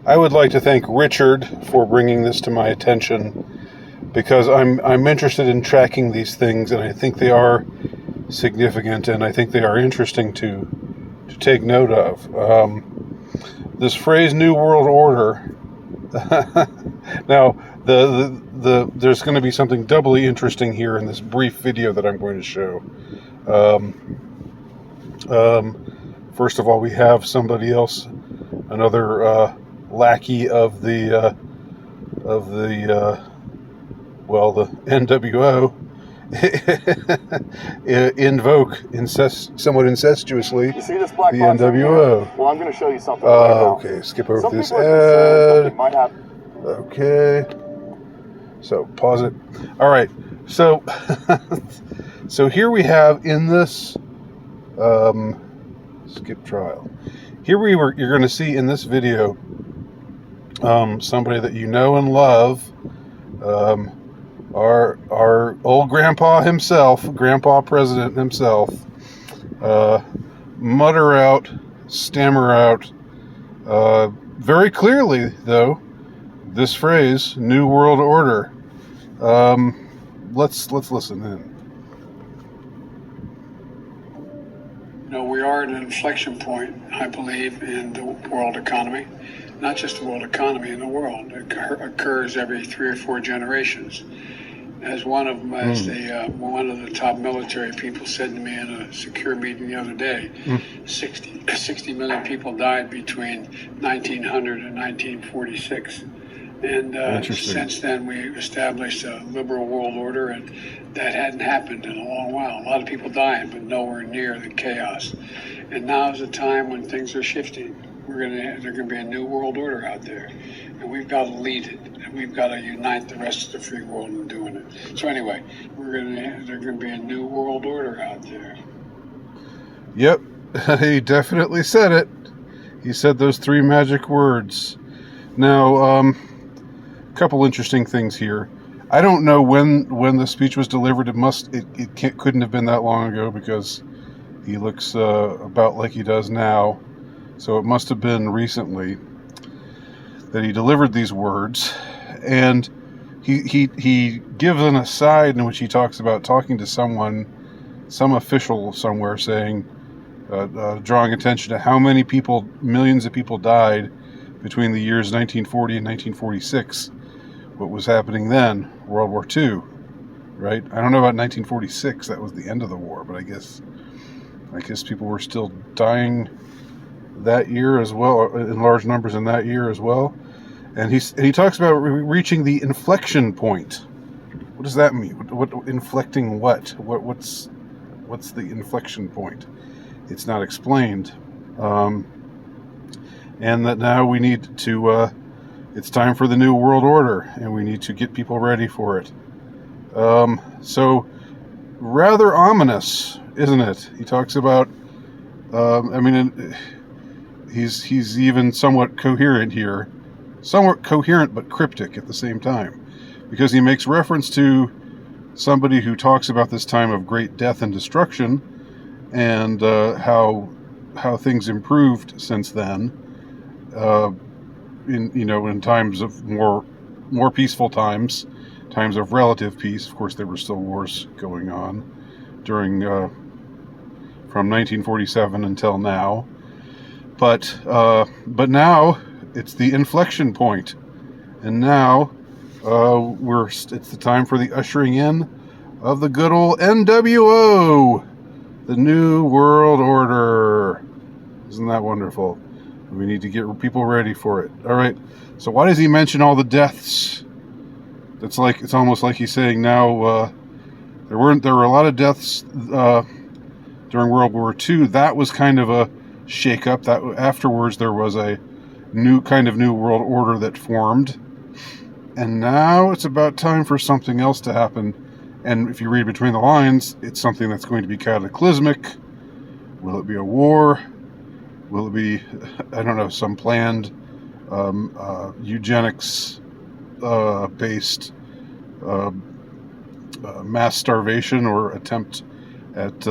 I would like to thank Richard for bringing this to my attention, because I'm interested in tracking these things, and I think they are significant, and I think they are interesting to take note of. This phrase "New World Order." Now, there's going to be something doubly interesting here in this brief video that I'm going to show. First of all, we have somebody else, another lackey of the NWO, invoke somewhat incestuously. You see this black the box NWO. Well, I'm going to show you something right now. Okay, skip over Some this people are concerned ad. something might happen. Okay, so pause it. All right, so so here we have in this skip trial. You're going to see in this video somebody that you know and love, our old grandpa himself, grandpa president himself, stammer out very clearly, though, this phrase "New World Order." Let's listen in. We are at an inflection point, I believe, in the world economy. Not just the world economy, in the world. It occurs every 3 or 4 generations. As one of the top military people said to me in a secure meeting the other day, 60 million people died between 1900 and 1946. And since then, we established a liberal world order, and that hadn't happened in a long while. A lot of people dying, but nowhere near the chaos. And now is the time when things are shifting. There's going to be a new world order out there, and we've got to lead it, and we've got to unite the rest of the free world in doing it. So anyway, there's going to be a new world order out there. Yep, he definitely said it. He said those 3 magic words. Now, couple interesting things here. I don't know when the speech was delivered. It couldn't have been that long ago, because he looks about like he does now. So it must have been recently that he delivered these words. And he gives an aside in which he talks about talking to some official somewhere, saying, drawing attention to how many people, millions of people died between the years 1940 and 1946. What was happening then, World War II, right? I don't know about 1946. That was the end of the war, but I guess people were still dying that year as well, in large numbers in that year as well. And he talks about reaching the inflection point. What does that mean? What inflecting what? What's the inflection point? It's not explained. And that now we need to. It's time for the New World Order, and we need to get people ready for it. So rather ominous, isn't it? He talks about. He's even somewhat coherent here. Somewhat coherent but cryptic at the same time, because he makes reference to somebody who talks about this time of great death and destruction, and how things improved since then, in times of more peaceful times of relative peace. Of course, there were still wars going on during from 1947 until now, but now it's the inflection point, and now it's the time for the ushering in of the good old NWO, the New World Order. Isn't that wonderful? We need to get people ready for it. All right. So why does he mention all the deaths? It's almost like he's saying now there were a lot of deaths during World War II. That was kind of a shake-up. That afterwards there was a new world order that formed, and now it's about time for something else to happen. And if you read between the lines, it's something that's going to be cataclysmic. Will it be a war? Will it be, I don't know, some planned eugenics based mass starvation or attempt at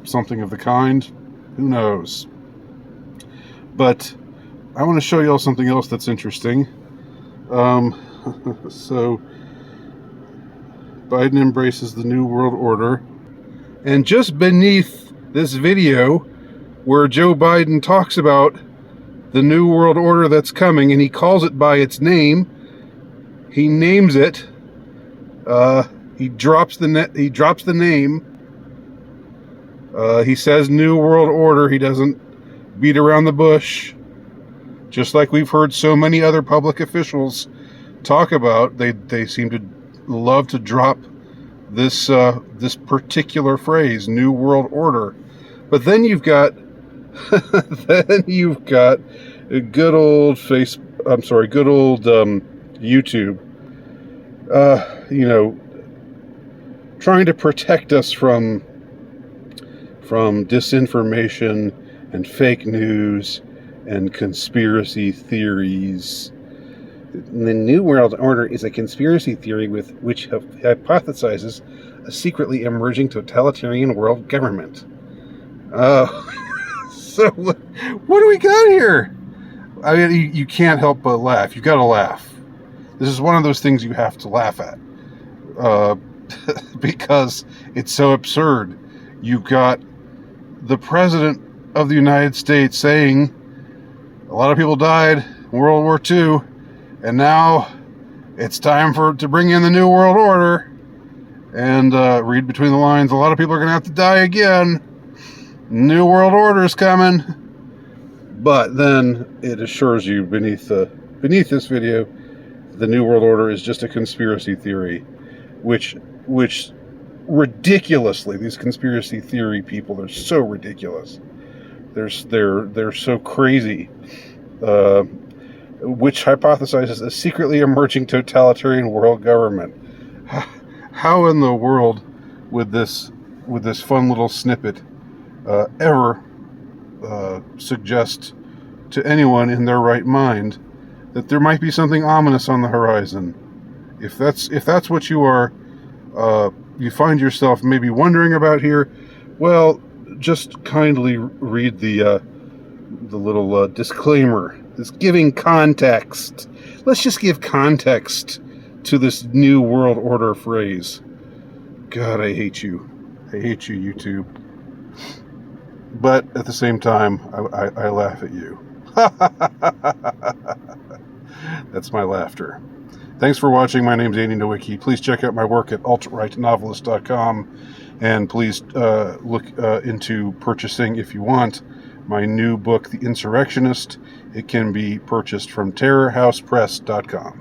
something of the kind? Who knows? But I want to show y'all something else that's interesting. So Biden embraces the New World Order, and just beneath this video where Joe Biden talks about the New World Order that's coming, and he calls it by its name, he names it. He drops the name. He says New World Order. He doesn't beat around the bush, just like we've heard so many other public officials talk about. They seem to love to drop this particular phrase, New World Order. But then you've got a good old YouTube, trying to protect us from disinformation and fake news and conspiracy theories. The New World Order is a conspiracy theory which hypothesizes a secretly emerging totalitarian world government. So what do we got here? I mean, you can't help but laugh. You got to laugh. This is one of those things you have to laugh at, because it's so absurd. You've got the President of the United States saying a lot of people died in World War II, and now it's time to bring in the New World Order. And read between the lines, a lot of people are going to have to die again. New World Order is coming. But then it assures you beneath this video, the New World Order is just a conspiracy theory, which ridiculously, these conspiracy theory people, they're so ridiculous. They're so crazy. Which hypothesizes a secretly emerging totalitarian world government. How in the world would this fun little snippet ever suggest to anyone in their right mind that there might be something ominous on the horizon? If that's what you find yourself maybe wondering about here, well, just kindly read the little disclaimer. It's giving context. Let's just give context to this New World Order phrase. God, I hate you. I hate you, YouTube. But at the same time, I laugh at you. That's my laughter. Thanks for watching. My name's Andy Nowicki. Please check out my work at altrightnovelist.com, and please look into purchasing, if you want, my new book, The Insurrectionist. It can be purchased from terrorhousepress.com.